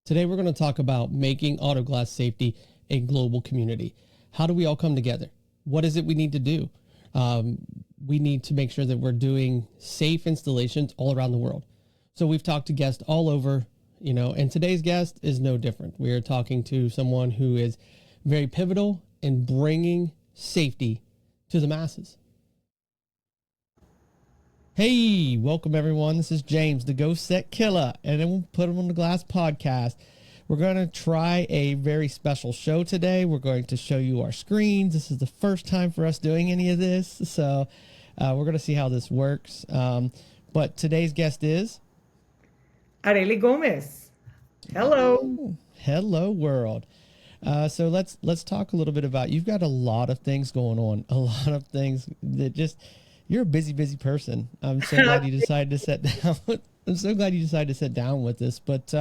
Today we're going to talk about making auto glass safety a global community. How do we all come together? What is it we need to do? We need to make sure that we're doing safe installations all around the world. So we've talked to guests all over, and today's guest is no different. We are talking to someone who is very pivotal in bringing safety to the masses. Hey, welcome everyone. This is James, the Ghost Set Killer, and then we'll put him on the Glass podcast. We're going to try a very special show today. We're going to show you our screens. This is the first time for us doing any of this, so we're going to see how this works. But today's guest is Arely Gomez. Hello. Hello, world. So let's talk a little bit about, you've got a lot of things going on, a lot of things that you're a busy person. I'm so glad you decided to sit down. I'm so glad you decided to sit down with us, but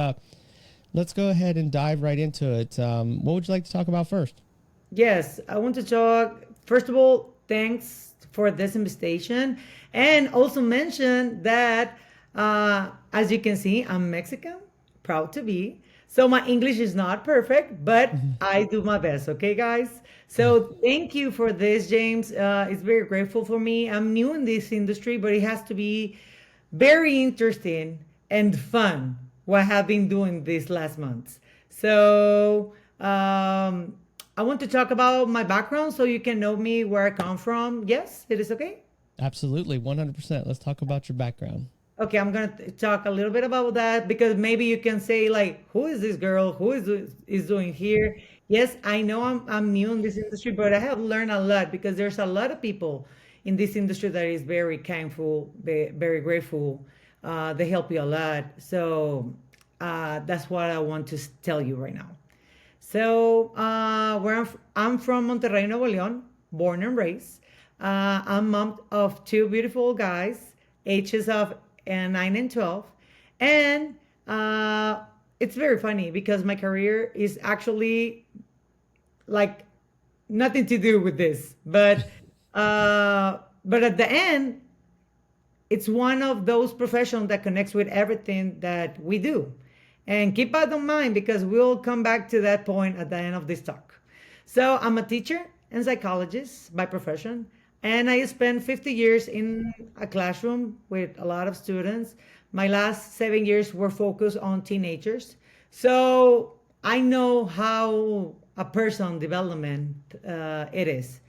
let's go ahead and dive right into it. What would you like to talk about first? Yes, I want to talk. First of all, thanks for this invitation. And also mention that, as you can see, I'm Mexican, proud to be. So my English is not perfect, but I do my best. Okay, guys? So thank you for this, James. It's very grateful for me. I'm new in this industry, but it has to be very interesting and fun what I have been doing these last months. So I want to talk about my background so you can know me, where I come from. Yes, it is okay? Absolutely, 100%. Let's talk about your background. Okay, I'm gonna talk a little bit about that because maybe you can say like, who is this girl? Who is doing here? Yes, I know I'm new in this industry, but I have learned a lot because there's a lot of people in this industry that is very kindful, very grateful. They help you a lot. So that's what I want to tell you right now. So I'm from Monterrey, Nuevo León, born and raised. I'm mom of two beautiful guys, ages of 9 and 12. And it's very funny because my career is actually like nothing to do with this. But at the end, it's one of those professions that connects with everything that we do. And keep that in mind because we'll come back to that point at the end of this talk. So I'm a teacher and psychologist by profession, and I spent 50 years in a classroom with a lot of students. My last 7 years were focused on teenagers. So I know how a person development it is.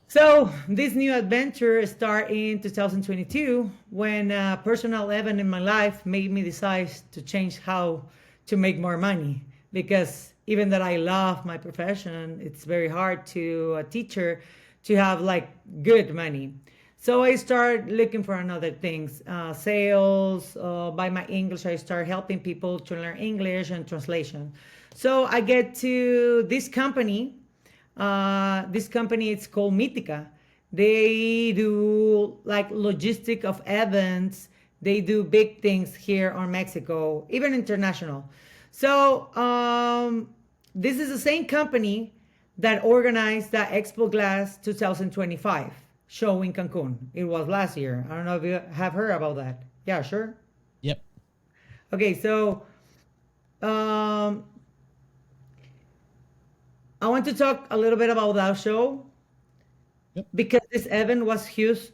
So this new adventure started in 2022 when a personal event in my life made me decide to change how to make more money. Because even that I love my profession, it's very hard to a teacher to have like good money. So I started looking for another things, sales. By my English, I start helping people to learn English and translation. So I get to this company. This company, it's called Mítica. They do like logistic of events. They do big things here on Mexico, even international. So this is the same company that organized the Expo Glass 2025 show in Cancun. It was last year. I don't know if you have heard about that. Yeah, sure. Yep. Okay, so um, I want to talk a little bit about that show. Yep. Because this event was huge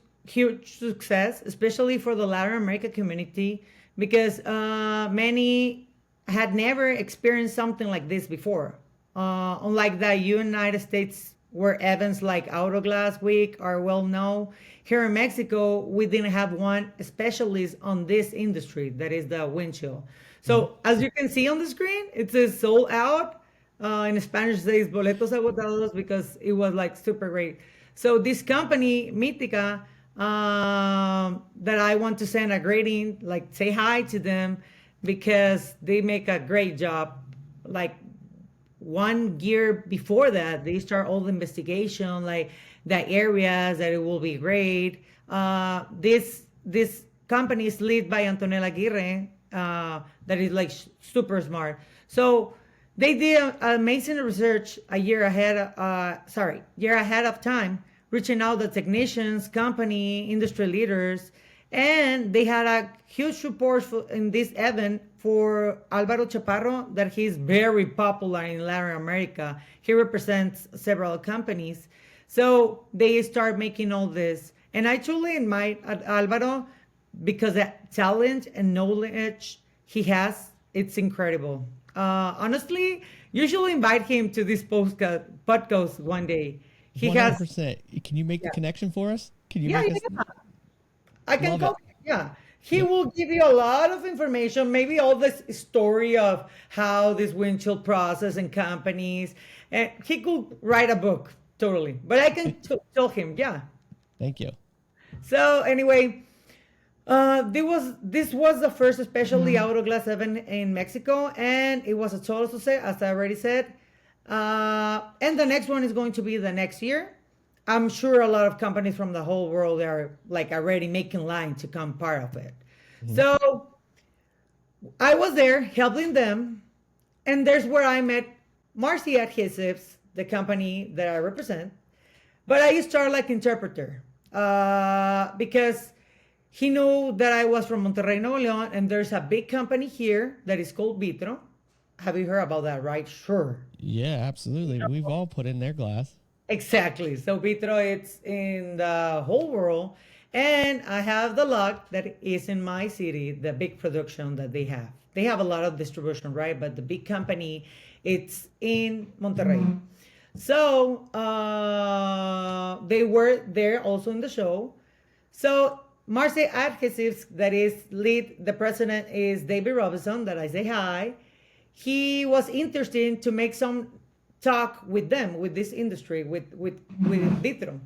success, especially for the Latin America community, because many had never experienced something like this before. Unlike the United States, where events like Autoglass Week are well known, here in Mexico, we didn't have one specialist on this industry, that is the windshield. So as you can see on the screen, it says sold out. In Spanish, it says boletos agotados because it was like super great. So this company, Mítica, that I want to send a greeting, like say hi to them because they make a great job. Like 1 year before that, they start all the investigation, like the areas that it will be great. This company is led by Antonella Aguirre, that is like super smart. So they did amazing research a year ahead, year ahead of time, reaching out the technicians, company, industry leaders, and they had a huge support in this event for Alvaro Chaparro that he's very popular in Latin America. He represents several companies. So they start making all this. And I truly admire Alvaro because the talent and knowledge he has, it's incredible. Honestly, you should invite him to this podcast one day. He has, 100%. Can you make the yeah, connection for us? Can you yeah, make yeah, us yeah. I can love it? call him. Yeah. He Yeah. will give you a lot of information, maybe all this story of how this windshield process and companies. And he could write a book, totally. But I can tell him, yeah. Thank you. So anyway, this was the first, especially Autoglass 7 in Mexico, and it was a total success, as I already said. And the next one is going to be the next year. I'm sure a lot of companies from the whole world are like already making line to come part of it. So I was there helping them, and there's where I met Marcy Adhesives, the company that I represent. But I started like interpreter because he knew that I was from Monterrey, Nuevo León, and there's a big company here that is called Vitro. Have you heard about that, right? Sure. Yeah, absolutely. We've all put in their glass. Exactly. So Vitro, it's in the whole world. And I have the luck that is in my city, the big production that they have. They have a lot of distribution, right? But the big company, it's in Monterrey. So they were there also in the show. So Marseille Adhesives, that is lead, the president is David Robinson, that I say hi. He was interested to make some talk with them, with this industry, with Vitro.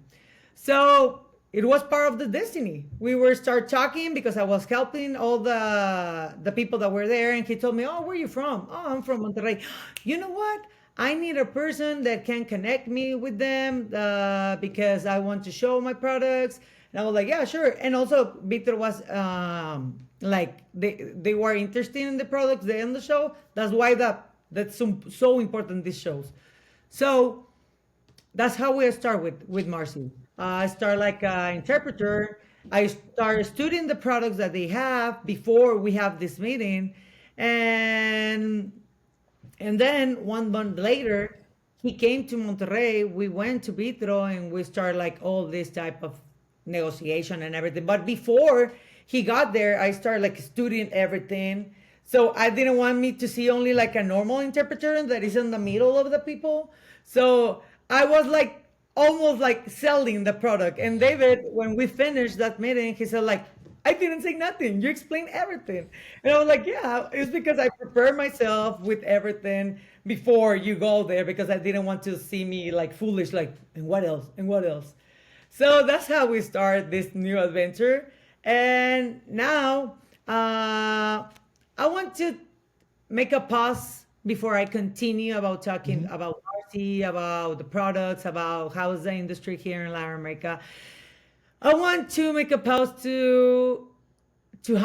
So it was part of the destiny. We were start talking because I was helping all the people that were there, and he told me, "Oh, where are you from?" "Oh, I'm from Monterrey." "You know what? I need a person that can connect me with them because I want to show my products." And I was like, "Yeah, sure." And also, Victor was like they were interested in the products they on the show. That's why that's so important, these shows. So that's how we start with Marcy. I start like an interpreter. I start studying the products that they have before we have this meeting, and then 1 month later, he came to Monterrey. We went to Vitro and we started like all this type of negotiation and everything. But before he got there, I started like studying everything. So I didn't want me to see only like a normal interpreter that is in the middle of the people. So I was like almost like selling the product. And David, when we finished that meeting, he said like, "I didn't say nothing. You explained everything." And I was like, "Yeah, it's because I prepared myself with everything before you go there because I didn't want to see me like foolish, like, and what else? And what else?" So that's how we start this new adventure. And now I want to make a pause before I continue about talking Hmm. about Marcy, about the products, about how's the industry here in Latin America. I want to make a pause to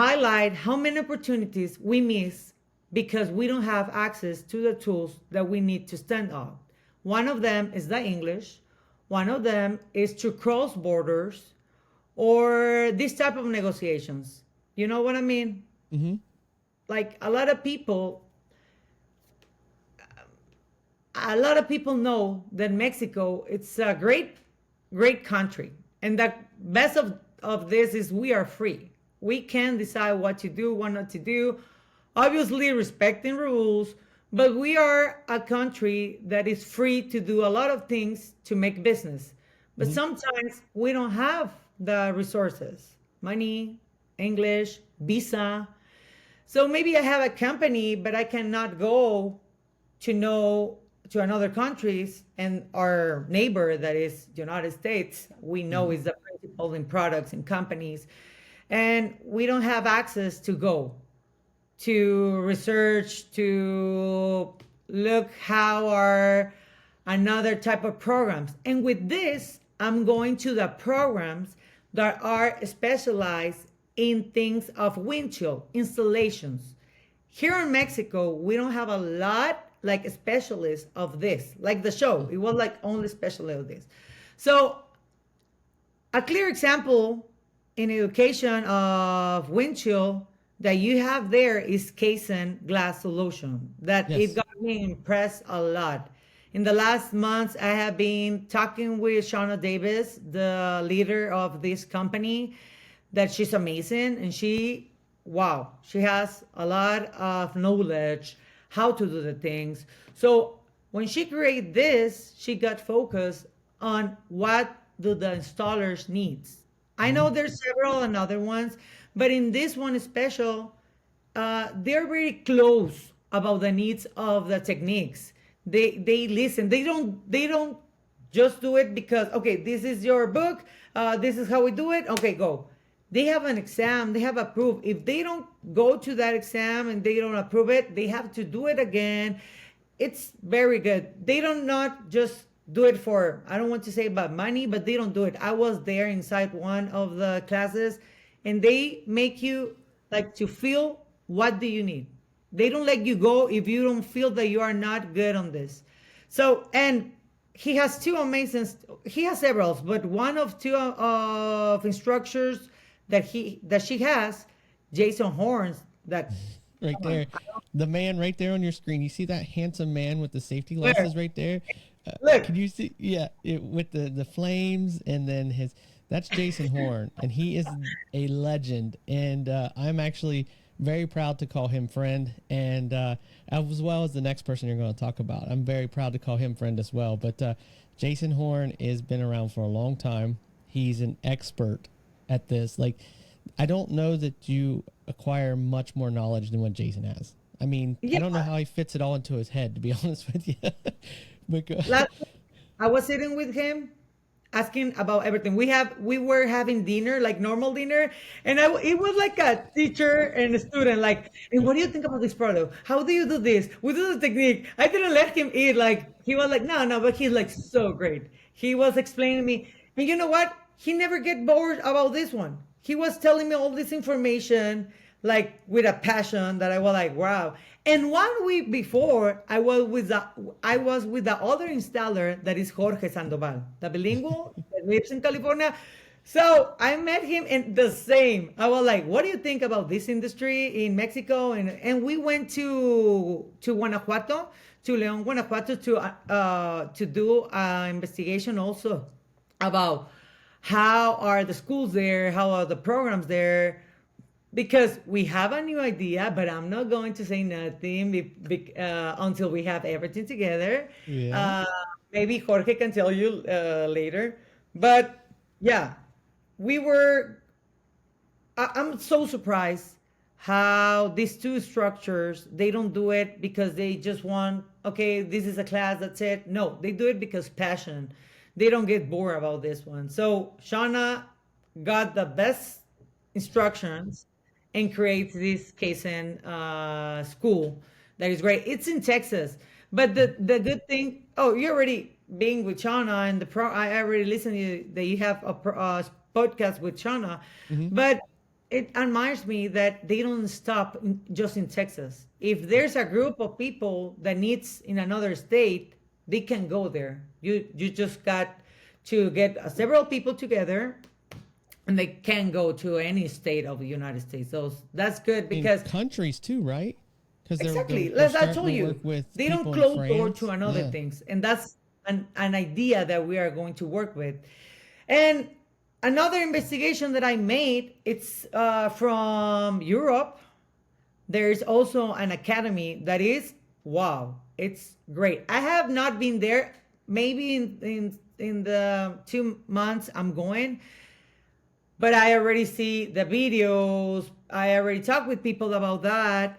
highlight how many opportunities we miss because we don't have access to the tools that we need to stand out. One of them is the English. One of them is to cross borders or this type of negotiations. You know what I mean? Hmm. Like a lot of people know that Mexico it's a great country, and the best of this is we are free. We can decide what to do, what not to do, obviously respecting rules, but we are a country that is free to do a lot of things to make business. But Hmm. sometimes we don't have the resources, money, English, visa. So maybe I have a company, but I cannot go to know to another countries, and our neighbor that is United States we know Hmm. is the principal in products and companies, and we don't have access to go to research to look how are another type of programs. And with this I'm going to the programs that are specialized in things of windshield installations. Here in Mexico, we don't have a lot like specialists of this. Like the show, it was like only specialist of this. So a clear example in education of windshield, that you have there is Kaizen glass solution that it Yes. got me impressed a lot. In the last months, I have been talking with Shauna Davis, the leader of this company, that she's amazing and wow, she has a lot of knowledge how to do the things. So when she created this, she got focused on what do the installers needs. I Hmm. know there's several another ones, but in this one special, they're very close about the needs of the techniques. They listen. They don't just do it because okay, this is your book. This is how we do it. Okay, go. They have an exam. They have approved. If they don't go to that exam and they don't approve it, they have to do it again. It's very good. They don't not just do it for, I don't want to say about money, but they don't do it. I was there inside one of the classes and they make you like to feel what do you need. They don't let you go if you don't feel that you are not good on this. So, and he has two amazing, he has several, but one of two of instructors that she has, Jason Horns, that, Right come on, there, the man right there on your screen. You see that handsome man with the safety where? glasses right there? Look, Can you see? Yeah, with the flames and then his. That's Jason Horn, and he is a legend. And I'm actually very proud to call him friend, and as well as the next person you're going to talk about. I'm very proud to call him friend as well. But Jason Horn has been around for a long time. He's an expert at this. Like, I don't know that you acquire much more knowledge than what Jason has. I mean, I yeah. don't know how he fits it all into his head, to be honest with you. But Last I was sitting with him asking about everything. We were having dinner, like normal dinner, and it was like a teacher and a student, like, and what do you think about this product? How do you do this? We do the technique. I didn't let him eat. Like he was like, no, no, but he's like so great. He was explaining to me, and you know what? He never get bored about this one. He was telling me all this information like with a passion that I was like, wow. And 1 week before, I was with the other installer that is Jorge Sandoval, the bilingual that lives in California. So I met him and the same. I was like, what do you think about this industry in Mexico? And we went to Guanajuato, to Leon, Guanajuato to do an investigation also about how are the schools there, how are the programs there, because we have a new idea, but I'm not going to say nothing until we have everything together. yeah. Uh, Maybe Jorge can tell you later. But yeah, we were. I'm so surprised how these two structures they don't do it because they just want okay, this is a class, that's it. No, they do it because passion. They don't get bored about this one. So Shauna got the best instructions and creates this Kaizen school that is great. It's in Texas, but the good thing. Oh, you already being with Shauna and the pro. I already listened to you, that you have a podcast with Shauna, Hmm. but it admires me that they don't stop just in Texas. If there's a group of people that needs in another state, they can go there. You just got to get several people together and they can go to any state of the United States. So that's good In because countries too, right? Because exactly, they're as I starting told to work you, with they don't people in close door to France. another Yeah. things, and that's an idea that we are going to work with. And another investigation that I made, it's from Europe. There's also an academy that is wow, it's great. I have not been there. Maybe in the 2 months I'm going, but I already see the videos. I already talked with people about that,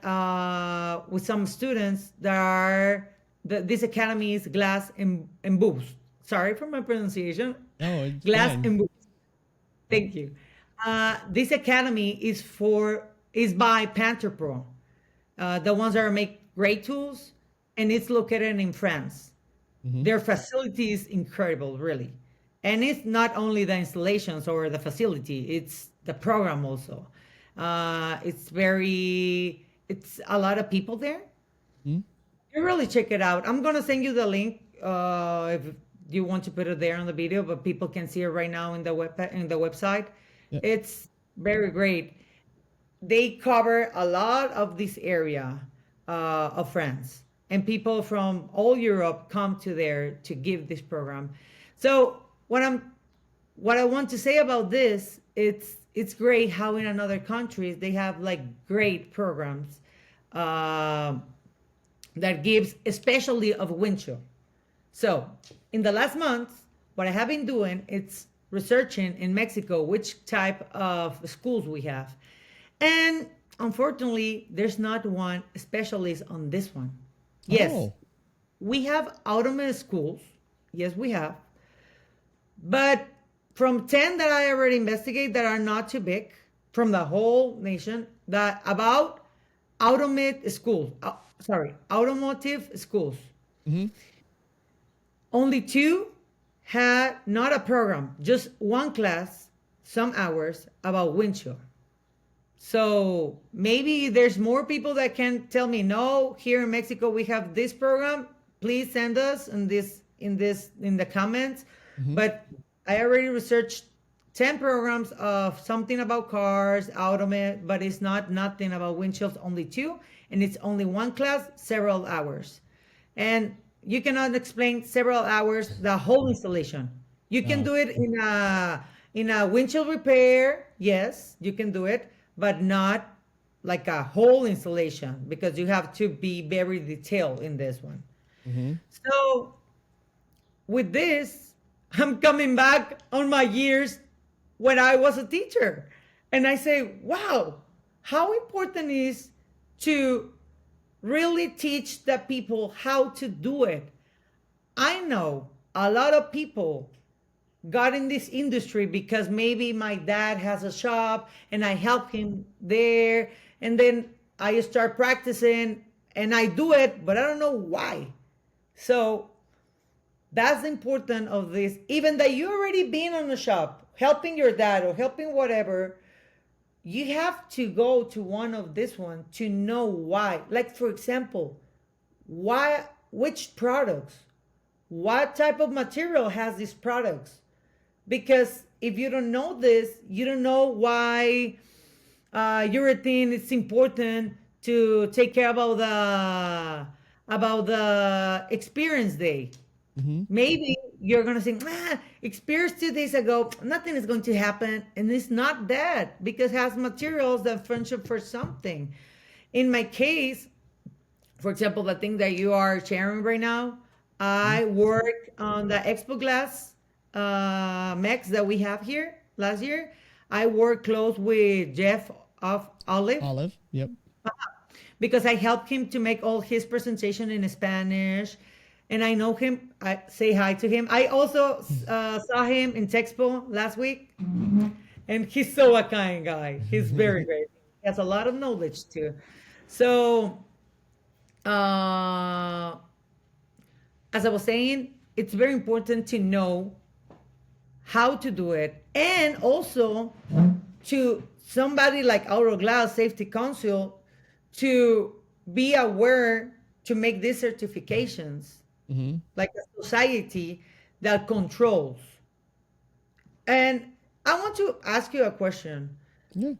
with some students that are, this academy is Glass and Boost. Sorry for my pronunciation. Oh, it's Glass fine. and Boost. Thank you. This academy is by Panther Pro, the ones that make great tools, and it's located in France. Hmm. Their facility is incredible, really. And it's not only the installations or the facility, it's the program also. It's a lot of people there. Hmm. You really check it out. I'm going to send you the link if you want to put it there on the video, but people can see it right now in the website. Yeah. It's very great. they cover a lot of this area of France, and people from all Europe come to there to give this program. So what I want to say about this, it's great how in another countries they have like great programs uh, that gives especially of wind chill. So in the last month, what I have been doing is researching in Mexico which type of schools we have. And unfortunately, there's not one specialist on this one. Yes, Oh, we have autonomous schools. Yes, we have. But from 10 that I already investigate that are not too big from the whole nation, that about automotive schools, automotive schools, only two had not a program, just one class, some hours about wind chill. So maybe there's more people that can tell me, no, here in Mexico we have this program. Please send us in the comments. But I already researched 10 programs of something about cars, automate, but it's not nothing about windshields, only two, and it's only one class, several hours. And you cannot explain several hours the whole installation. You can no. do it in a windshield repair, yes, you can do it, but not like a whole installation because you have to be very detailed in this one. So with this, I'm coming back on my years when I was a teacher. And I say, wow, how important is to really teach the people how to do it. I know a lot of people got in this industry because maybe my dad has a shop and I help him there. And then I start practicing and I do it, but I don't know why. So that's the important of this. Even that you already been on the shop, helping your dad or helping whatever, you have to go to one of this one to know why. Like for example, why, which products, what type of material has these products? Because if you don't know this, you don't know why urethane is important to take care about the experience day. Maybe you're gonna say, experience 2 days ago, nothing is going to happen, and it's not that because it has materials that function for something. In my case, for example, the thing that you are sharing right now, I work on the Expo Glass mechs that we have here last year. I work close with Jeff of Olive Olive. Yep. because I helped him to make all his presentation in Spanish. And I know him. I say hi to him. I also saw him in Texpo last week, and he's so a kind guy. He's very great. He has a lot of knowledge too. So, uh, as I was saying, it's very important to know how to do it, and also to somebody like Glass Safety Council to be aware to make these certifications like a society that controls. And I want to ask you a question. Yeah.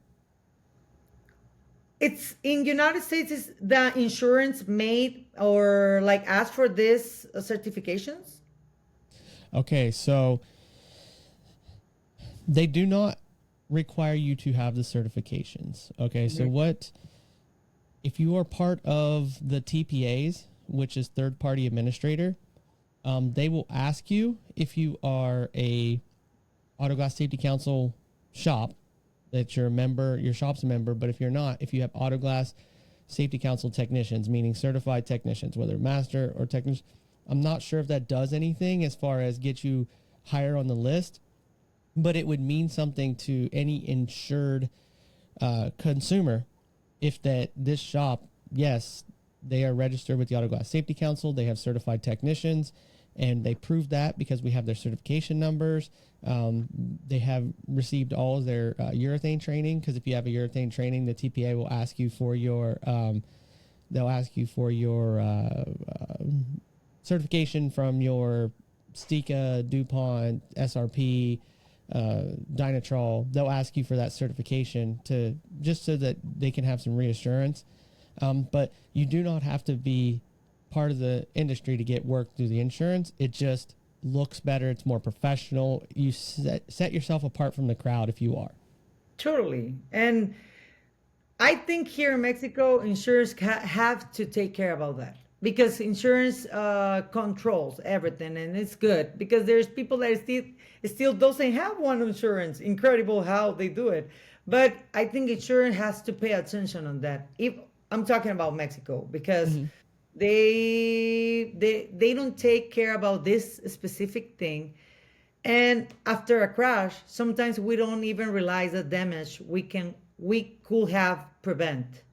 It's in United States, is the insurance made or like ask for this certifications? Okay, so they do not require you to have the certifications. Okay, so what if you are part of the TPAs, which is third party administrator, they will ask you if you are a Auto Glass Safety Council shop, that you're a member, your shop's a member. But if you're not, if you have Auto Glass Safety Council technicians, meaning certified technicians, whether master or technician, I'm not sure if that does anything as far as get you higher on the list, but it would mean something to any insured consumer if that this shop, yes, they are registered with the Auto Glass Safety Council, they have certified technicians, and they prove that because we have their certification numbers. They have received all of their urethane training, because if you have a urethane training, the TPA will ask you for your certification from your Stika, DuPont, SRP, Dynatrol, they'll ask you for that certification to just so that they can have some reassurance. But you do not have to be part of the industry to get work through the insurance. It just looks better. It's more professional. You set yourself apart from the crowd if you are. Totally. And I think here in Mexico, insurance have to take care about that because insurance controls everything, and it's good because there's people that still doesn't have one insurance. Incredible how they do it, but I think insurance has to pay attention on that. If I'm talking about Mexico, because they don't take care about this specific thing, and after a crash sometimes we don't even realize the damage we could have prevent,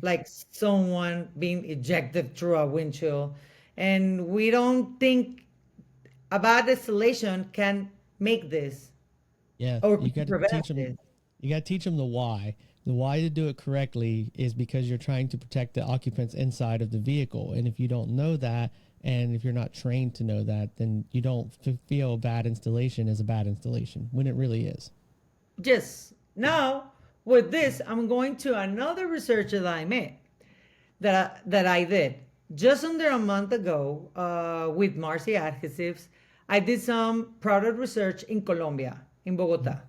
like someone being ejected through a windshield, and we don't think a bad installation can make this Yeah, or you can got to prevent teach them. this. You got to teach them the why. The why to do it correctly is because you're trying to protect the occupants inside of the vehicle. And if you don't know that, and if you're not trained to know that, then you don't feel a bad installation is a bad installation when it really is. Yes. Now with this I'm going to another research that I made, that I did just under a month ago with Marcy Adhesives. I did some product research in Colombia, in Bogota,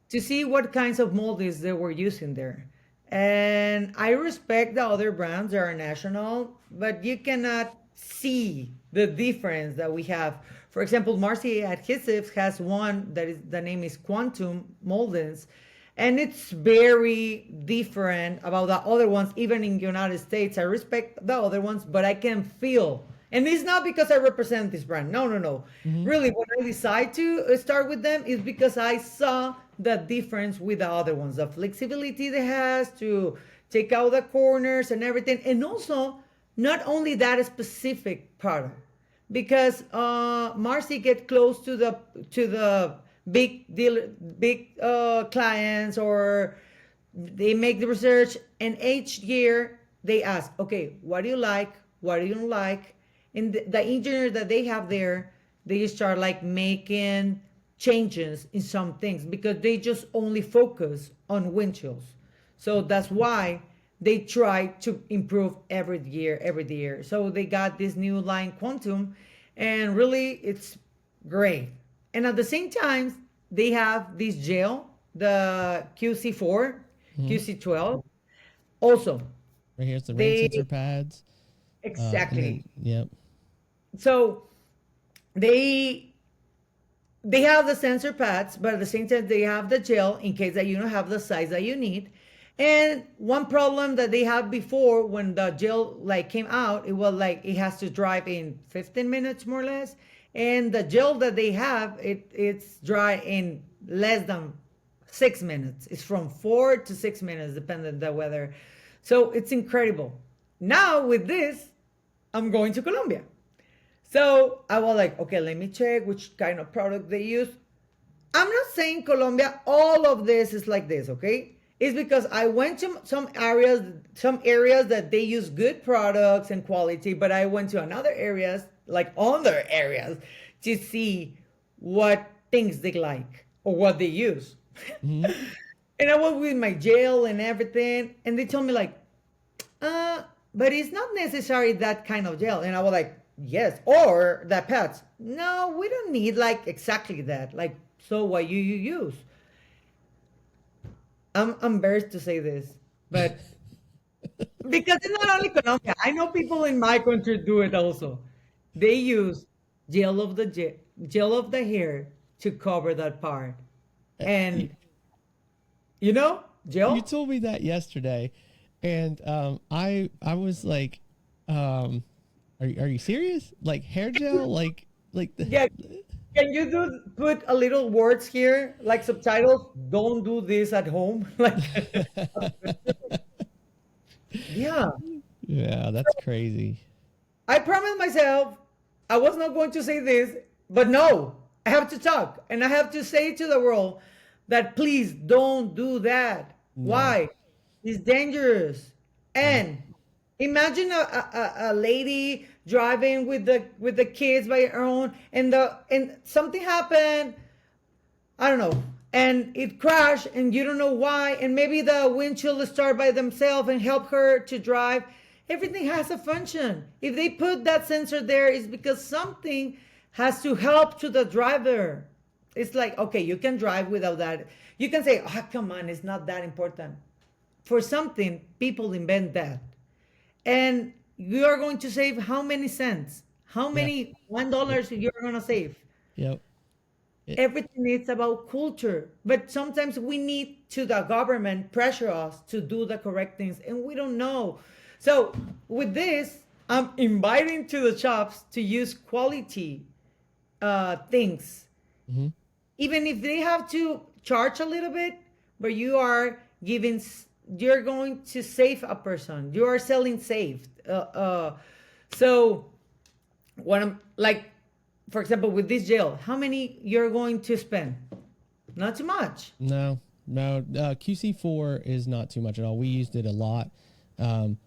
to see what kinds of molds they were using there. And I respect the other brands that are national, but you cannot see the difference that we have. For example, Marcy Adhesives has one that is the name is Quantum Moldings, and it's very different about the other ones. Even in the United States, I respect the other ones, but I can feel, and it's not because I represent this brand, no, no, no, really when I decide to start with them is because I saw the difference with the other ones, the flexibility they has to take out the corners and everything, and also not only that specific product, because Marcy get close to the big deal, big clients, or they make the research, and each year they ask, okay, what do you like, what do you don't like, and the engineer that they have there, they start like making changes in some things because they just only focus on windshields. So that's why they try to improve every year. So they got this new line Quantum, and really it's great. And at the same time, they have this gel, the QC4, QC12. Also, Right here's the rain sensor they pads. And then, exactly. yep. So they they have the sensor pads, but at the same time they have the gel in case that you don't have the size that you need. And one problem that they had before when the gel like came out, it was like it has to dry in 15 minutes more or less. And the gel that they have, it's dry in less than 6 minutes. It's from 4 to 6 minutes, depending on the weather. So it's incredible. Now with this, I'm going to Colombia. So I was like, okay, let me check which kind of product they use. I'm not saying Colombia, all of this is like this, okay? It's because I went to some areas that they use good products and quality, but I went to another areas, like other areas, to see what things they like or what they use. And I was with my gel and everything, and they told me like, but it's not necessary that kind of gel. And I was like, yes, or that pads. No, we don't need like exactly that. Like, so what you use? I'm embarrassed to say this, but because it's not only Colombia, I know people in my country do it also. They use gel of the hair to cover that part, You, and you know you gel. told me that yesterday, and I was like, are you serious? Like hair gel? Like the Yeah, can you do put a little words here like subtitles? Don't do this at home. Like, yeah. Yeah, that's crazy. I promised myself I was not going to say this, but no, I have to talk and I have to say to the world that please don't do that. No. Why? It's dangerous. Yep. And imagine a lady driving with the kids by her own, and something happened. I don't know, and it crashed and you don't know why, and maybe the windshield start by themselves and help her to drive. Everything has a function. If they put that sensor there, it's because something has to help to the driver. It's like, okay, you can drive without that. You can say, oh, come on, it's not that important. For something, people invent that. And you are going to save how many cents? How Yeah. many $1 you're going to save? Yep. It, Everything is about culture, but sometimes we need to the government pressure us to do the correct things and we don't know. So with this, I'm inviting to the shops to use quality things, hmm even if they have to charge a little bit, but you are giving, you're going to save a person, you are selling saved. So what I'm like, for example, with this gel, how many you're going to spend? Not too much. No, no. QC4 is not too much at all. We used it a lot um,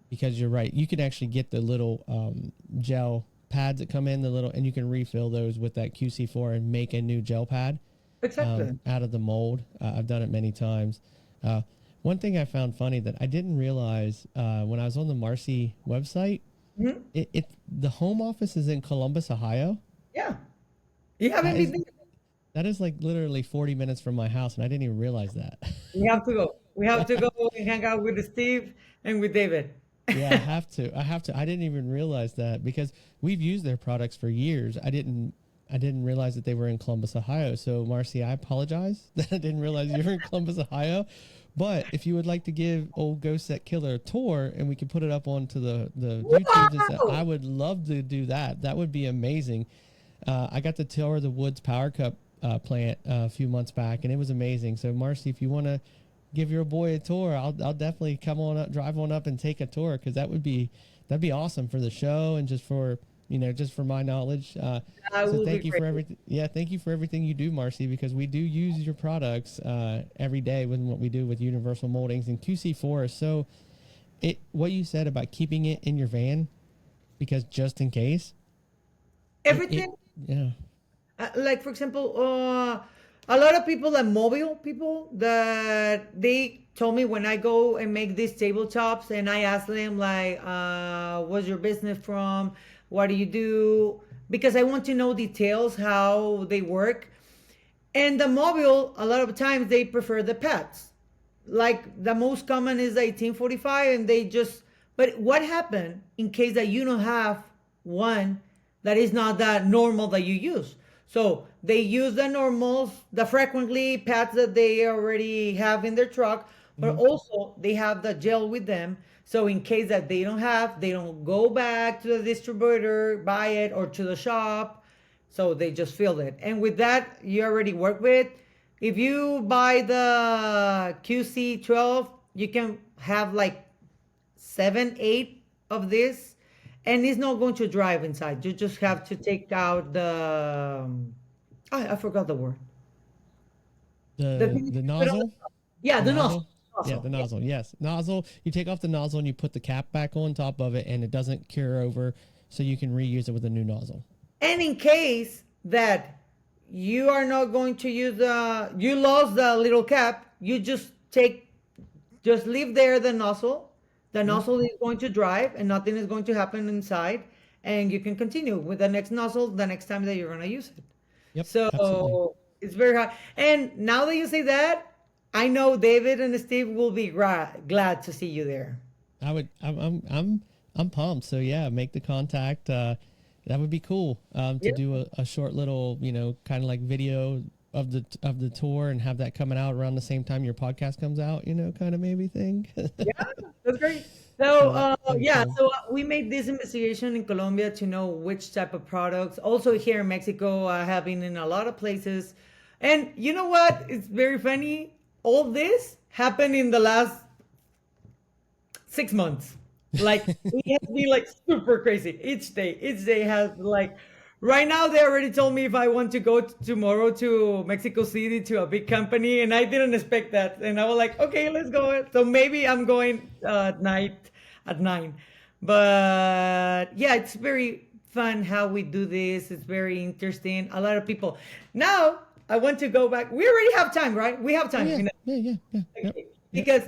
because you're right. You can actually get the little gel pads that come in, the little, and you can refill those with that QC4 and make a new gel pad Exactly. out of the mold. I've done it many times. Uh, One thing I found funny that I didn't realize when I was on the Marcy website, Mhm. the home office is in Columbus, Ohio. Yeah. You That haven't been is there. that is like literally 40 minutes from my house, and I didn't even realize that. We have to go. We have to go and hang out with Steve and with David. Yeah, I have to. I have to. I didn't even realize that because we've used their products for years. I didn't realize that they were in Columbus, Ohio. So, Marcy, I apologize that I didn't realize you were in Columbus, Ohio. But if you would like to give old Ghost Set Killer a tour and we can put it up onto the YouTubes and stuff, I Wow! would love to do that. That would be amazing. I got to tour the Woods Power Cup plant a few months back, and it was amazing. So, Marcy, if you want to give your boy a tour, I'll definitely come on up, drive on up, and take a tour because that'd be awesome for the show and just for just for my knowledge. That So will be thank you great. for everything. Yeah, thank you for everything you do, Marcy, because we do use your products every day with what we do with Universal Moldings and QC4 is so. It what you said about keeping it in your van because just in case it Everything, yeah. like for example, a lot of people, like mobile people, that they told me when I go and make these tabletops and I ask them like, what's your business from? What do you do? Because I want to know details how they work. And the mobile, a lot of times they prefer the pets. Like the most common is the 1845, and they just. But what happened in case that you don't have one that is not that normal that you use? So they use the normals, the frequently pads that they already have in their truck, but Mhm. also they have the gel with them. So in case that they don't have, they don't go back to the distributor, buy it, or to the shop, so they just filled it. And with that, you already work with. If you buy the QC12, you can have like 7, 8 of this, and it's not going to drive inside. You just have to take out the. I forgot the word. The thing The you put on the nozzle. top. Yeah, The the nozzle. nozzle? Yeah, Nozzle. the Yeah. nozzle. Yes. Nozzle. You take off the nozzle and you put the cap back on top of it and it doesn't cure over so you can reuse it with a new nozzle. And in case that you are not going to use you lost the little cap, you just leave there the nozzle. The Mhm. nozzle is going to drive and nothing is going to happen inside. And you can continue with the next nozzle the next time that you're going to use it. Yep, absolutely. So it's very hard. And now that you say that, I know David and Steve will be glad to see you there. I would I'm pumped. So yeah, make the contact. That would be cool. To Yeah, do a short little, kind of like video of the tour and have that coming out around the same time your podcast comes out, kind of maybe thing. yeah, that's great. So, So that'd be yeah, cool. so we made this investigation in Colombia to know which type of products. Also, here in Mexico, I have been in a lot of places. And you know what? It's very funny. All this happened in the last 6 months. Like, it has been like super crazy each day has like, right now they already told me if I want to go tomorrow to Mexico City to a big company, and I didn't expect that. And I was like, okay, let's go. So maybe I'm going at night at 9. But yeah, it's very fun how we do this. It's very interesting. A lot of people now. I want to go back. We already have time, right? We have Oh time. yeah, You know, yeah. Yep, yep. because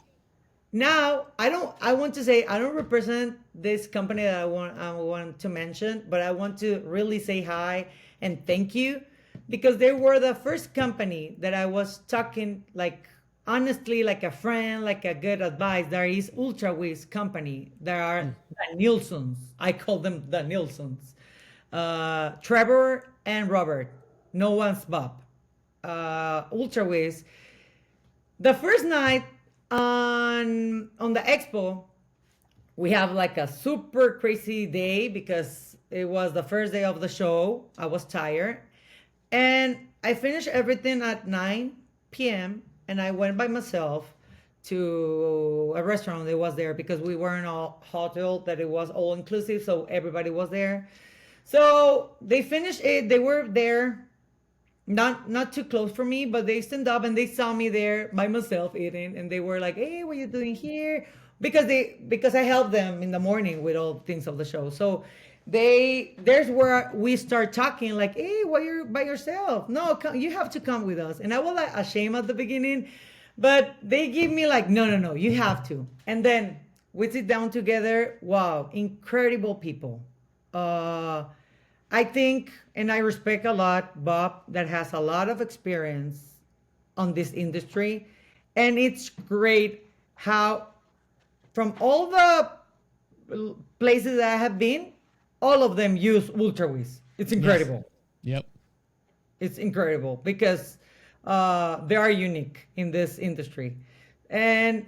now I want to say I don't represent this company that I want to mention, but I want to really say hi and thank you because they were the first company that I was talking like honestly like a friend, like a good advice. There is Ultra Wiz company. There are the Nielsen's. I call them the Nielsen's. Trevor and Robert. No one's Bob. Ultra Wiz. The first night on the expo, we have like a super crazy day because it was the first day of the show. I was tired, and I finished everything at 9 p.m. and I went by myself to a restaurant that was there because we were in a hotel that it was all inclusive, so everybody was there. So they finished it. They were there not too close for me, but they stand up and they saw me there by myself eating, and they were like, "Hey, what are you doing here?" Because I helped them in the morning with all things of the show. So there's where we start talking like, "Hey, why you're by yourself? No, come, you have to come with us." And I was like ashamed at the beginning, but they give me like, "No, no, no, you have to." And then we sit down together. Wow, incredible people. Uh, I think, and I respect a lot Bob, that has a lot of experience on this industry. And it's great how, from all the places that I have been, all of them use UltraWiz. It's Yes. incredible. Yep. It's incredible because they are unique in this industry. And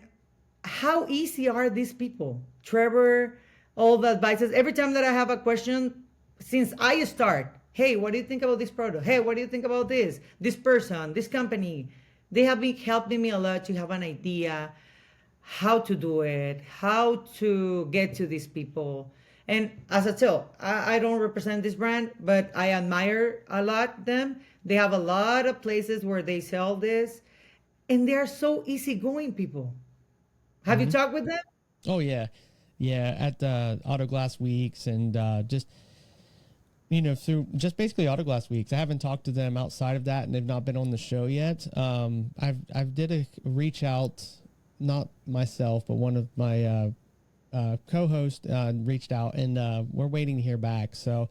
how easy are these people? Trevor, all the advices. Every time that I have a question, since I start, hey, what do you think about this product? Hey, what do you think about this? This person, this company. They have been helping me a lot to have an idea how to do it, how to get to these people. And as I tell, I don't represent this brand, but I admire a lot them. They have a lot of places where they sell this, and they are so easygoing people. Have you Hmm. talked with them? Oh yeah, yeah. At the Auto Glass Weeks and just through just basically Auto Glass Weeks. I haven't talked to them outside of that, and they've not been on the show yet. I've did a reach out, not myself, but one of my co-hosts reached out, and we're waiting to hear back. So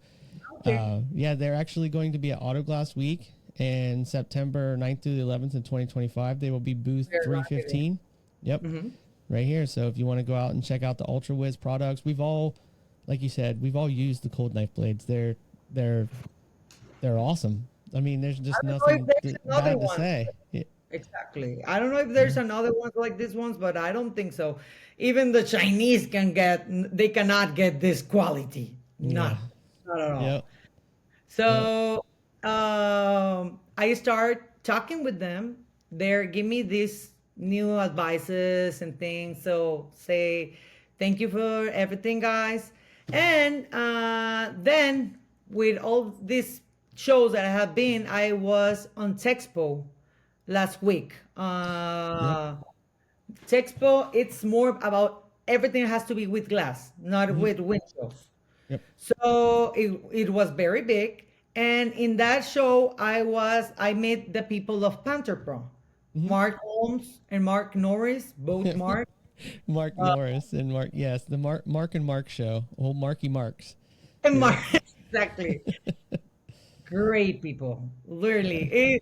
Okay. yeah, they're actually going to be at Auto Glass Week in September 9th through the 11th in 2025. They will be booth They're marketing. 315. Yep, Hmm. right here. So if you want to go out and check out the Ultra Wiz products, we've all, like you said, we've all used the cold knife blades. They're they're awesome. I mean, there's I just don't know if nothing there's another bad to one. say. Exactly. I don't know if there's Mhm. another ones like these ones, but I don't think so. Even the Chinese they cannot get this quality. Yeah. Not at all. Yep. Yep. So I start talking with them. They're give me these new advices and things. So say thank you for everything, guys. And then with all these shows that I have been, I was on Texpo last week. Yep. Texpo, it's more about everything has to be with glass, not Hmm. with windows. Yep. So it was very big. And in that show, I met the people of Panther Pro, Hmm. Mark Holmes and Mark Norris, both Mark. Mark Uh, Norris and Mark. Yes, the Mark and Mark show. Old Marky Marks. and Yep. Mark, exactly. Great people, literally.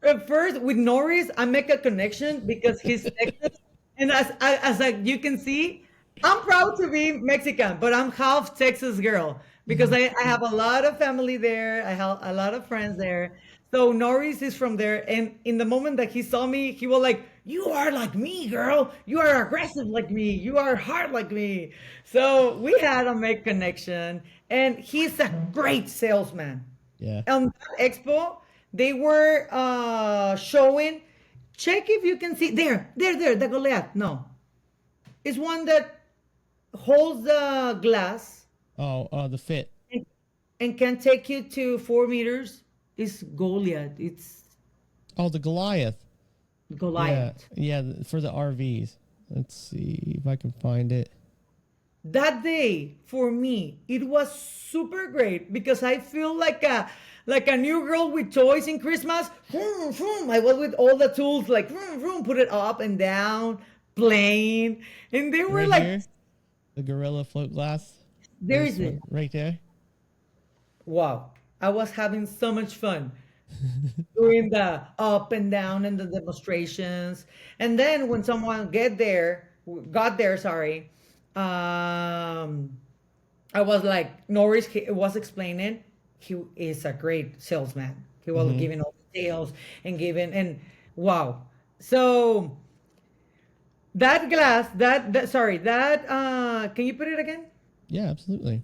At first, with Norris, I make a connection because he's Texas, and as like you can see, I'm proud to be Mexican, but I'm half Texas girl because Mhm. I have a lot of family there. I have a lot of friends there. So Norris is from there, and in the moment that he saw me, he was like, "You are like me, girl. You are aggressive like me. You are hard like me." So we had a make connection, and he's a great salesman Yeah. on that expo. They were showing. Check if you can see there. The Goliath. No, it's one that holds the glass Oh, the fit. and, and can take you to 4 meters. It's Goliath. It's Oh, the Goliath. Yeah. Goliath. Yeah. For the RVs. Let's see if I can find it. that day for me it was super great because I feel like a new girl with toys in Christmas. Vroom, vroom. I was with all the tools like vroom, vroom, put it up and down, playing, and they were Right like, here, the Gorilla float glass. there This is it. one right there. Wow, I was having so much fun doing the up and down and the demonstrations. And then when someone got there, sorry, um, I was like, Norris was explaining, he is a great salesman. He was Hmm. giving all the sales and giving, and wow. So that glass, sorry, can you put it again? Yeah, absolutely.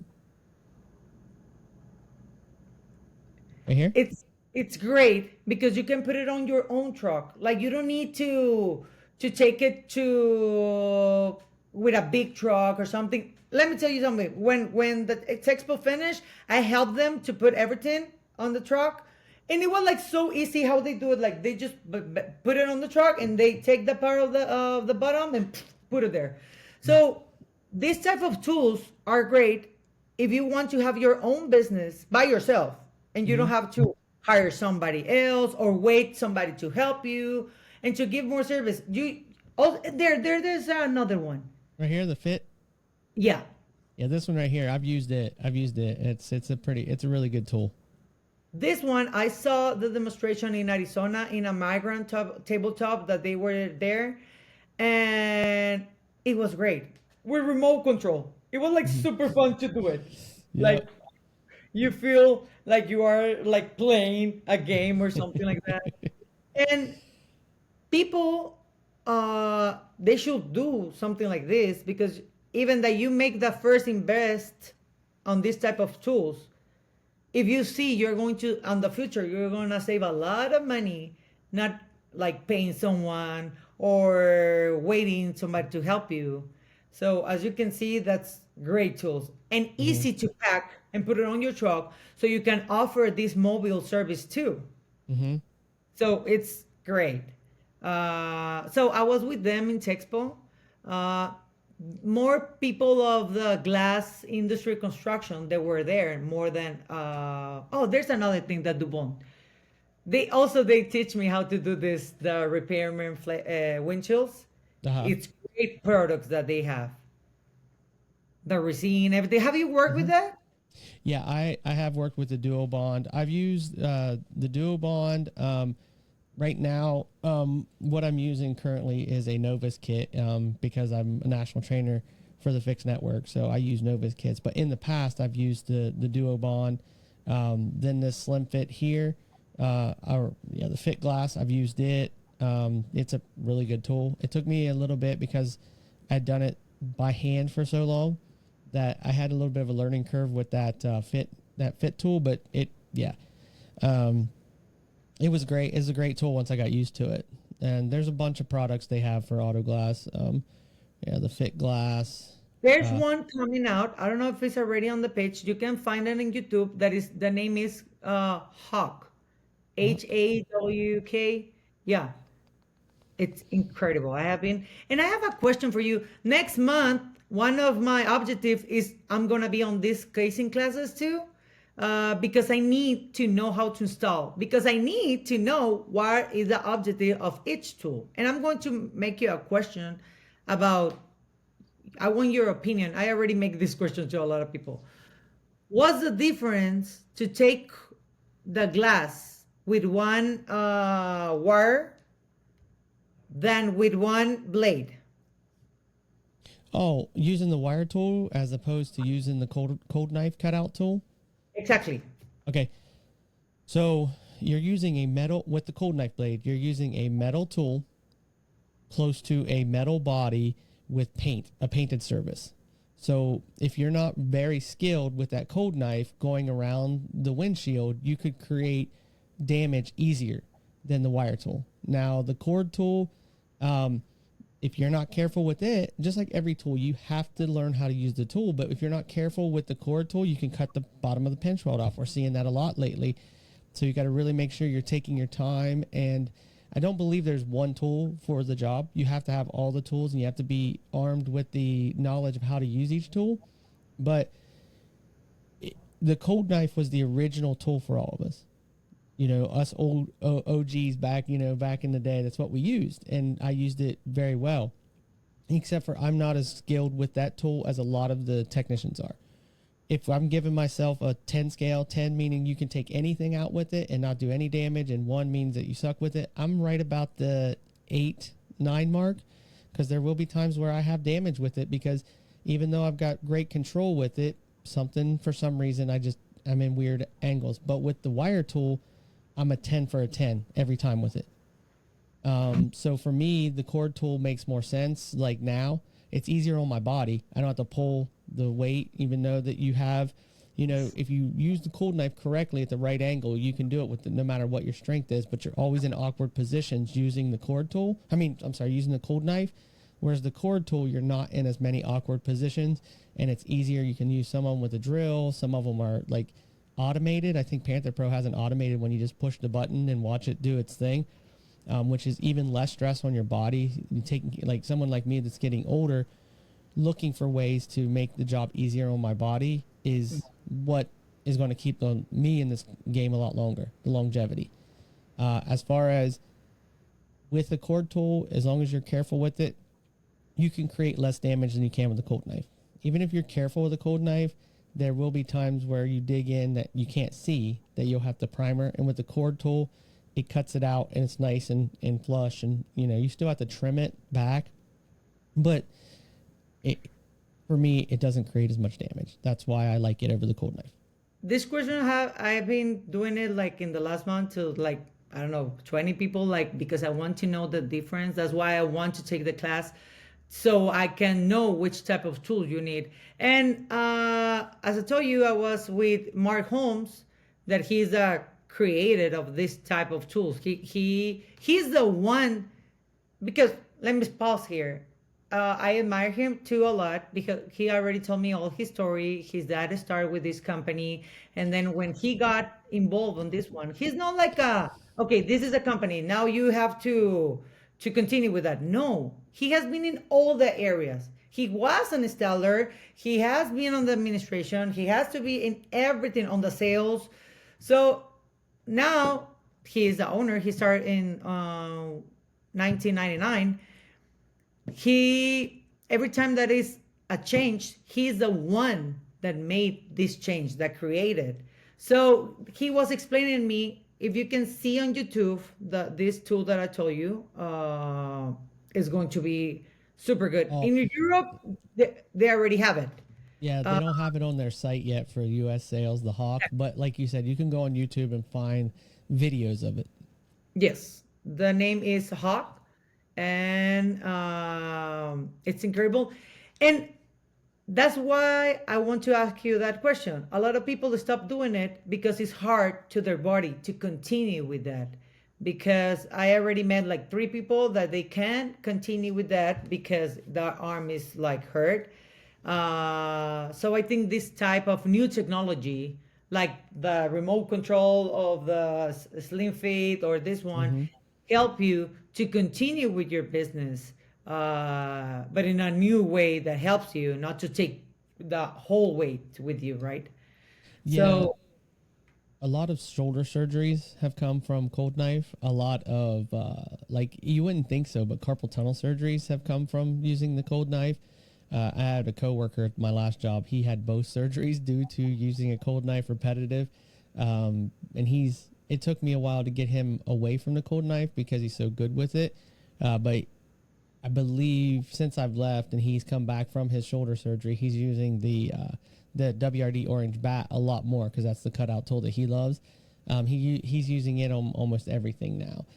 Right here. it's it's great because you can put it on your own truck. Like you don't need to take it to with a big truck or something. Let me tell you something. When the expo finished, I helped them to put everything on the truck, and it was like so easy how they do it. Like they just put it on the truck and they take the part of the bottom and put it there. So these type of tools are great if you want to have your own business by yourself and you don't Hmm. have to hire somebody else or wait somebody to help you and to give more service. You oh there's another one. Right here, the fit. Yeah. Yeah, this one right here. I've used it. I've used it. It's a really good tool. This one, I saw the demonstration in Arizona in a migrant tabletop that they were there, and it was great with remote control. It was like Mhm. super fun to do it. Yep. Like you feel like you are like playing a game or something like that. And people, they should do something like this because even that you make the first invest on this type of tools, if you see you're going to on the future you're going to save a lot of money not like paying someone or waiting somebody to help you. So as you can see, that's great tools and Hmm. easy to pack and put it on your truck so you can offer this mobile service too. Hmm. So it's great. So I was with them in Texpo. Uh, More people of the glass industry construction that were there more than oh, there's another thing that Dubon. They teach me how to do this, the repairman windshields. Uh-huh. It's great products that they have. The resin, everything. Have you worked with Hmm. that? Yeah, I have worked with the Duo Bond. I've used the Duo Bond. Right now, what I'm using currently is a Novus kit because I'm a national trainer for the Fix Network. So I use Novus kits. But in the past, I've used the Duo Bond. Then the Slim Fit here, the Fit Glass. I've used it. It's a really good tool. It took me a little bit because I'd done it by hand for so long that I had a little bit of a learning curve with that fit tool. But um, it was great. It's a great tool once I got used to it. And there's a bunch of products they have for auto glass. The Fit Glass. There's Uh, one coming out. I don't know if it's already on the page. You can find it on YouTube. That is the name is Hawk. oh, HAWK. Yeah, it's incredible. And I have a question for you. Next month, one of my objectives is I'm gonna be on these casing classes too, because I need to know how to install. Because I need to know what is the objective of each tool. And I'm going to make you a question about. I want your opinion. I already make this question to a lot of people. What's the difference to take the glass with one wire than with one blade? oh, using the wire tool as opposed to using the cold knife cutout tool. Exactly. Okay, so you're using a metal with the cold knife blade. You're using a metal tool close to a metal body with a painted surface. So if you're not very skilled with that cold knife going around the windshield, you could create damage easier than the wire tool. Now the cord tool, um, if you're not careful with it, just like every tool, you have to learn how to use the tool. But if you're not careful with the cord tool, you can cut the bottom of the pinch rod off. We're seeing that a lot lately. So you got to really make sure you're taking your time. And I don't believe there's one tool for the job. You have to have all the tools, and you have to be armed with the knowledge of how to use each tool. But the cold knife was the original tool for all of us. You know, us old OGs back, back in the day, that's what we used. And I used it very well, except for I'm not as skilled with that tool as a lot of the technicians are. If I'm giving myself a 10 scale, 10 meaning you can take anything out with it and not do any damage, and 1 means that you suck with it, I'm right about the 8, 9 mark, because there will be times where I have damage with it, because even though I've got great control with it, for some reason, I'm in weird angles. But with the wire tool, I'm a 10 for a 10 every time with it. So for me, the cord tool makes more sense. Like now, it's easier on my body. I don't have to pull the weight, even though that you have, if you use the cold knife correctly at the right angle, you can do it with no matter what your strength is, but you're always in awkward positions using the cord tool. Using the cold knife. Whereas the cord tool, you're not in as many awkward positions, and it's easier. You can use some of them with a drill. Some of them are like automated. I think Panther Pro has an automated when you just push the button and watch it do its thing, which is even less stress on your body. You take, like someone like me that's getting older, looking for ways to make the job easier on my body is what is going to keep me in this game a lot longer, the longevity. As far as with the cord tool, as long as you're careful with it, you can create less damage than you can with a cold knife. Even if you're careful with a cold knife, there will be times where you dig in that you can't see, that you'll have to primer. And with the cord tool, it cuts it out and it's nice and flush. And, you still have to trim it back. But for me, it doesn't create as much damage. That's why I like it over the cold knife. This question I've been doing it like in the last month to like, I don't know, 20 people, like, because I want to know the difference. That's why I want to take the class, so I can know which type of tool you need. And as I told you, I was with Mark Holmes, that he's a creator of this type of tools. He's the one, because let me pause here. I admire him too a lot, because he already told me all his story. His dad started with this company, and then when he got involved on this one, he's not like okay, this is a company, now you have to continue with that. No, he has been in all the areas. He was an installer. He has been on the administration. He has to be in everything, on the sales. So now he is the owner. He started in 1999. Every time that is a change, he's the one that made this change, that created. So he was explaining to me, if you can see on YouTube, this tool that I told you is going to be super good. In Europe, they already have it. Yeah, they don't have it on their site yet for US sales, the Hawk. But like you said, you can go on YouTube and find videos of it. Yes, the name is Hawk, and it's incredible. And that's why I want to ask you that question. A lot of people stop doing it because it's hard to their body to continue with that. Because I already met like 3 people that they can't continue with that because their arm is like hurt. So I think this type of new technology, like the remote control of the Slim Fit or this one, help you to continue with your business, but in a new way that helps you not to take the whole weight with you, right? Yeah. So a lot of shoulder surgeries have come from cold knife. A lot of like, you wouldn't think so, but carpal tunnel surgeries have come from using the cold knife. I had a coworker at my last job. He had both surgeries due to using a cold knife repetitive. And it took me a while to get him away from the cold knife because he's so good with it. But I believe since I've left and he's come back from his shoulder surgery, he's using the WRD orange bat a lot more, because that's the cutout tool that he loves. He's using it on almost everything now.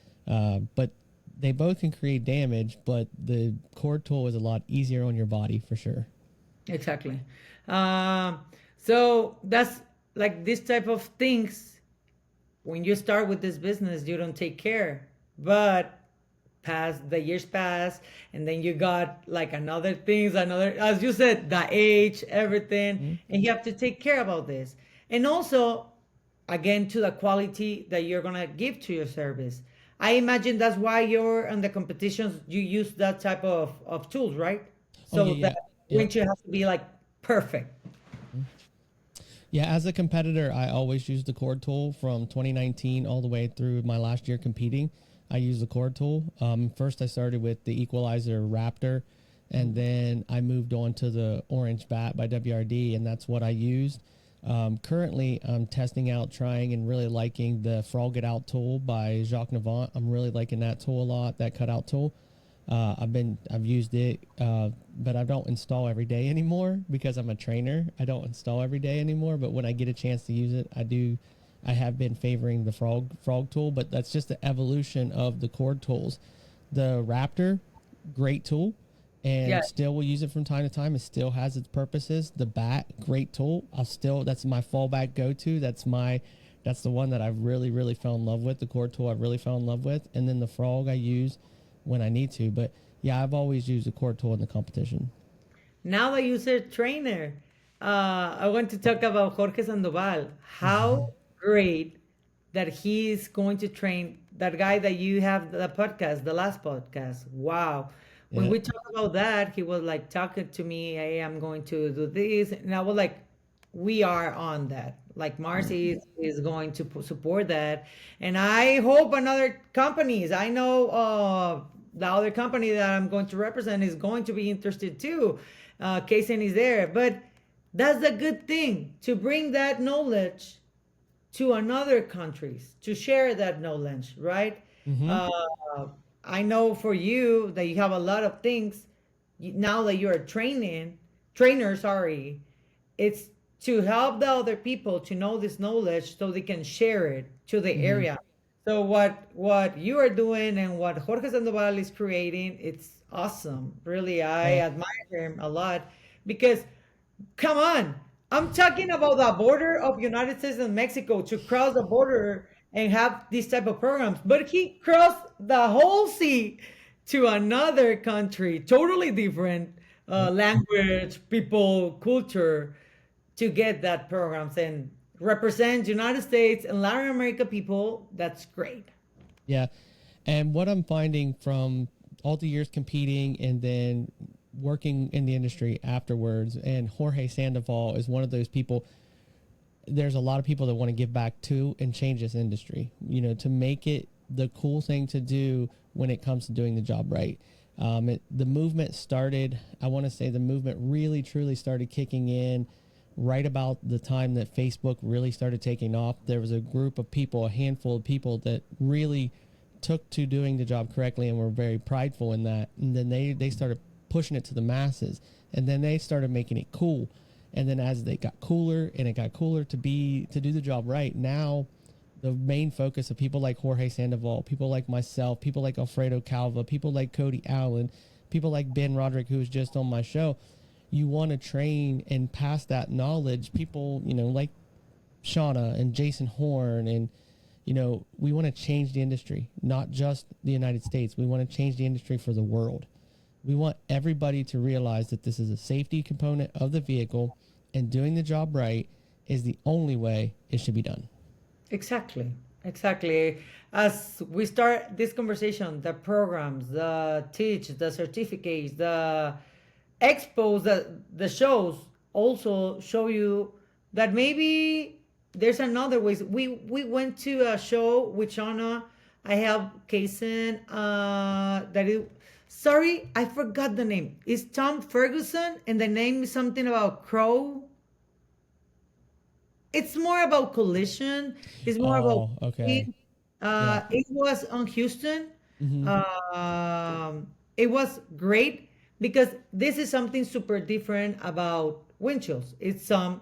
But they both can create damage, but the cord tool is a lot easier on your body for sure. exactly. So that's like this type of things. When you start with this business, you don't take care, but the years pass, and then you got like another things, as you said, the age, everything, and you have to take care about this. And also, again, to the quality that you're gonna give to your service. I imagine that's why you're on the competitions. You use that type of tools, right? Oh So yeah, that yeah, windshield has to be like perfect. yeah. Yeah, as a competitor, I always use the cord tool from 2019 all the way through my last year competing. I use the cord tool. First, I started with the Equalizer Raptor, and then I moved on to the Orange Bat by WRD, and that's what I used. Currently, I'm testing out, trying, and really liking the Frog It Out tool by Jacques Navant. I'm really liking that tool a lot, that cutout tool. I've used it, but I don't install every day anymore because I'm a trainer. I don't install every day anymore, but when I get a chance to use it, I do. I have been favoring the frog tool, but that's just the evolution of the cord tools. The Raptor, great tool, Yeah. and still will use it from time to time. It still has its purposes. The Bat, great tool. That's my fallback go to. That's the one that I've really fell in love with. The cord tool I've really fell in love with, and then the Frog I use when I need to. But yeah, I've always used a cord tool in the competition. Now that you're a trainer, I want to talk about Jorge Sandoval. How great that he's going to train that guy that you have the podcast, the last podcast. Wow. When Yeah. we talk about that, he was like talking to me, hey, I'm going to do this. And I was like, we are on that. Like Marcy is going to support that. And I hope another companies, I know the other company that I'm going to represent is going to be interested too. Kaysen is there. But that's a good thing to bring that knowledge to another countries to share that knowledge, right? Mm-hmm. Uh, I know for you that you have a lot of things now that you're a trainer, sorry, it's to help the other people to know this knowledge so they can share it to the Mm-hmm. area. So what you are doing and what Jorge Sandoval is creating, it's awesome. Really, I Oh, admire him a lot because come on. I'm talking about the border of United States and Mexico to cross the border and have these type of programs. But he crossed the whole sea to another country, totally different yep. language, people, culture, to get that programs and represent United States and Latin America people. That's great. Yeah. And what I'm finding from all the years competing and then working in the industry afterwards, and Jorge Sandoval is one of those people. There's a lot of people that want to give back to and change this industry, to make it the cool thing to do when it comes to doing the job right. The movement started, I want to say the movement really truly started kicking in right about the time that Facebook really started taking off. There was a group of people, a handful of people that really took to doing the job correctly and were very prideful in that. And then they started pushing it to the masses, and then they started making it cool. And then as they got cooler and it got cooler to do the job right, now the main focus of people like Jorge Sandoval, people like myself, people like Alfredo Calva, people like Cody Allen, people like Ben Roderick, who was just on my show, you want to train and pass that knowledge. People, like Shauna and Jason Horn, and we want to change the industry, not just the United States. We want to change the industry for the world. We want everybody to realize that this is a safety component of the vehicle, and doing the job right is the only way it should be done. Exactly. Exactly. As we start this conversation, the programs, the teach, the certificates, the expos, the shows also show you that maybe there's another ways. We went to a show with Shauna. I have Kaysen. Sorry, I forgot the name. It's Tom Ferguson, and the name is something about Crow. It's more about collision. It's more about Oh, okay. Yeah. it was on Houston. Mm-hmm. It was great because this is something super different about windshields. It's some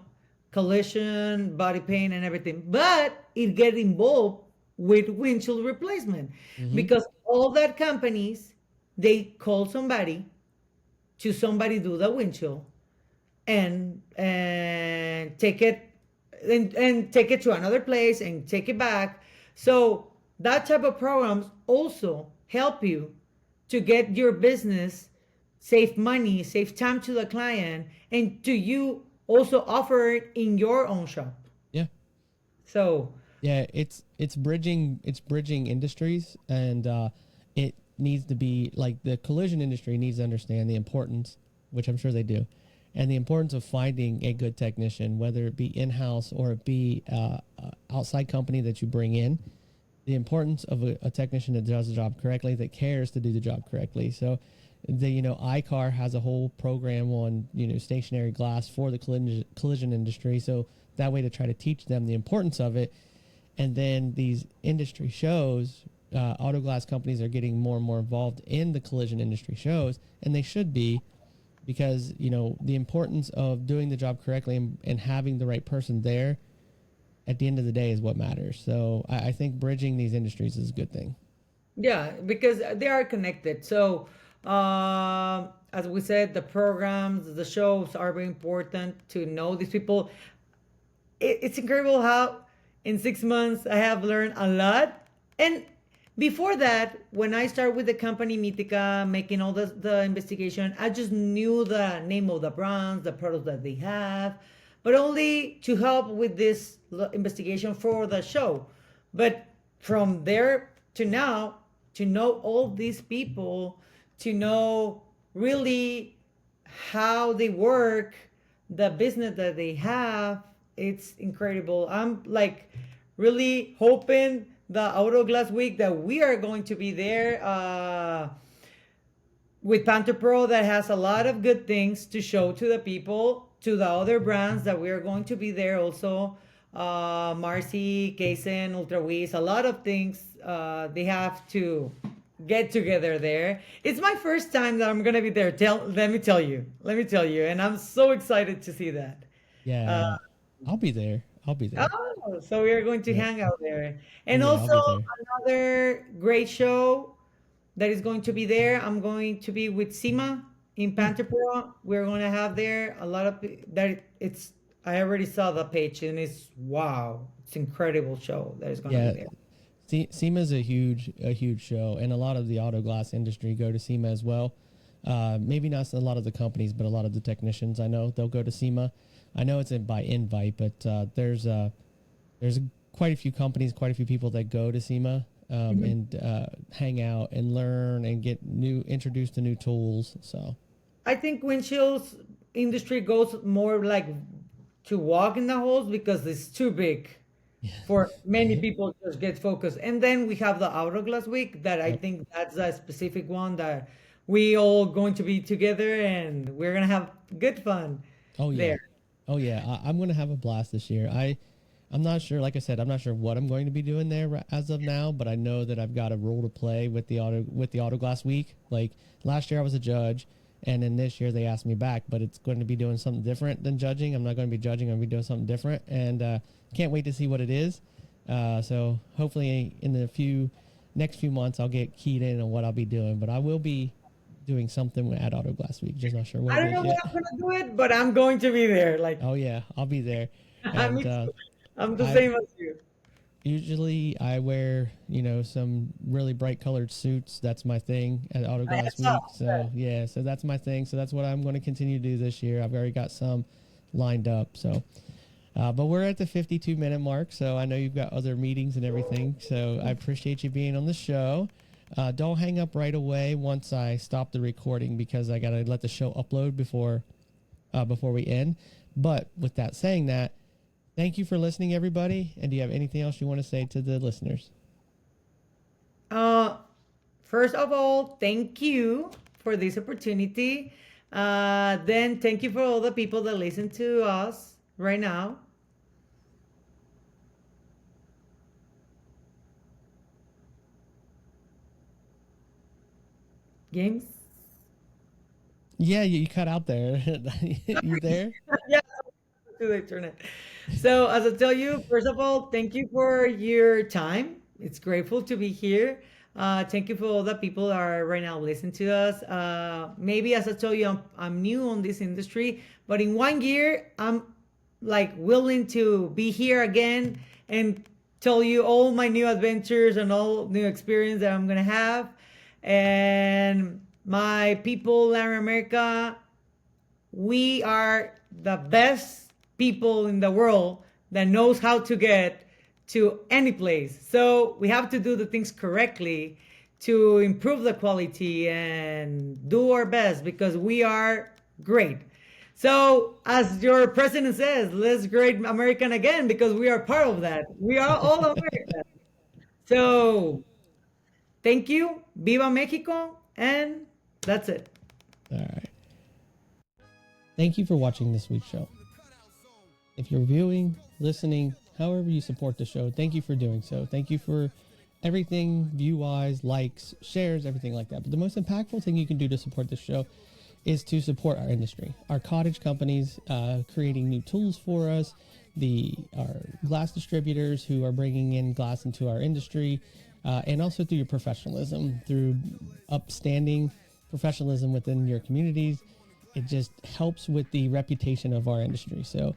collision, body paint, and everything, but it get involved with windshield replacement Mm-hmm. because all that companies they call somebody do the windshield and take it and take it to another place and take it back. So that type of programs also help you to get your business, save money, save time to the client, and to you also offer it in your own shop. Yeah. So Yeah, it's bridging industries, and it needs to be like the collision industry needs to understand the importance, which I'm sure they do, and the importance of finding a good technician, whether it be in house or it be outside company that you bring in. The importance of a technician that does the job correctly, that cares to do the job correctly. So, iCar has a whole program on stationary glass for the collision industry. So that way to try to teach them the importance of it. And then these industry shows, auto glass companies are getting more and more involved in the collision industry shows, and they should be, because the importance of doing the job correctly and having the right person there at the end of the day is what matters. So I think bridging these industries is a good thing. Yeah, because they are connected. So, as we said, the programs, the shows are very important to know these people. It's incredible how in 6 months I have learned a lot. And before that, when I started with the company Mythica, making all the investigation, I just knew the name of the brands, the products that they have, but only to help with this investigation for the show. But from there to now, to know all these people, to know really how they work, the business that they have, it's incredible. I'm like really hoping the Auto Glass Week that we are going to be there with Panther Pro, that has a lot of good things to show to the people, to the other brands that we are going to be there also. Marcy, Kaysen, Ultra Wiz, a lot of things they have to get together there. It's my first time that I'm gonna be there. Let me tell you, and I'm so excited to see that. Uh, Yeah, I'll be there. I'll be there. oh, so we are going to Yeah. hang out there, Oh and yeah, I'll also be there. another great show that is going to be there. I'm going to be with Sima in Hmm. Panther Pro. We're going to have there a lot of that. It's I already saw the page and it's wow, it's incredible show that is going to be Yeah, there. SEMA's a huge show, and a lot of the auto glass industry go to SEMA as well. Maybe not a lot of the companies, but a lot of the technicians I know they'll go to SEMA. I know it's by invite, but there's quite a few companies, quite a few people that go to SEMA Mhm. and hang out and learn and get introduced to new tools. So I think windshields industry goes more like to walk in the holes because it's too big for many people just get focused. And then we have the Hourglass Week that I yep. think that's a specific one that we all going to be together and we're gonna have good fun Oh yeah, there. oh yeah. I'm gonna have a blast this year. I'm not sure. Like I said, I'm not sure what I'm going to be doing there as of now, but I know that I've got a role to play with the Auto Glass Week. Like last year, I was a judge, and then this year they asked me back, but it's going to be doing something different than judging. I'm not going to be judging. I'm going to be doing something different, and can't wait to see what it is. So hopefully, in the next few months, I'll get keyed in on what I'll be doing. But I will be doing something at Auto Glass Week. Just not sure what I it don't know is what yet. I'm gonna do it, but I'm going to be there. Like Oh yeah, I'll be there, me and too. I'm the I same as you. usually I wear some really bright colored suits. That's my thing at Auto I Glass saw Week. So yeah, so that's my thing. So that's what I'm going to continue to do this year. I've already got some lined up. So, but we're at the 52-minute mark. So I know you've got other meetings and everything. So I appreciate you being on the show. Don't hang up right away once I stop the recording, because I got to let the show upload before we end. But with that saying that, thank you for listening, everybody. And do you have anything else you want to say to the listeners? Uh, First of all, thank you for this opportunity. Then thank you for all the people that listen to us right now. Games. Yeah, you cut out there. You there? Yeah, to the internet. So as I tell you, first of all, thank you for your time. It's grateful to be here. Thank you for all the people that are right now listening to us. Maybe as I told you, I'm new on this industry, but in 1 year, I'm like willing to be here again and tell you all my new adventures and all new experience that I'm gonna have. And my people, Latin America, we are the best people in the world that knows how to get to any place. So we have to do the things correctly to improve the quality and do our best because we are great. So, as your president says, let's great American again because we are part of that. We are all American. So, thank you. Viva Mexico. And that's it. All right. Thank you for watching this week's show. If you're viewing, listening, however you support the show, thank you for doing so. Thank you for everything, view-wise, likes, shares, everything like that. But the most impactful thing you can do to support the show is to support our industry. Our cottage companies creating new tools for us, our glass distributors who are bringing in glass into our industry, and also through your professionalism, through upstanding professionalism within your communities. It just helps with the reputation of our industry. So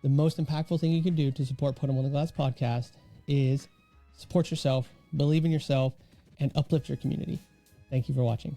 the most impactful thing you can do to support Put 'em on the Glass podcast is support yourself, believe in yourself, and uplift your community. Thank you for watching.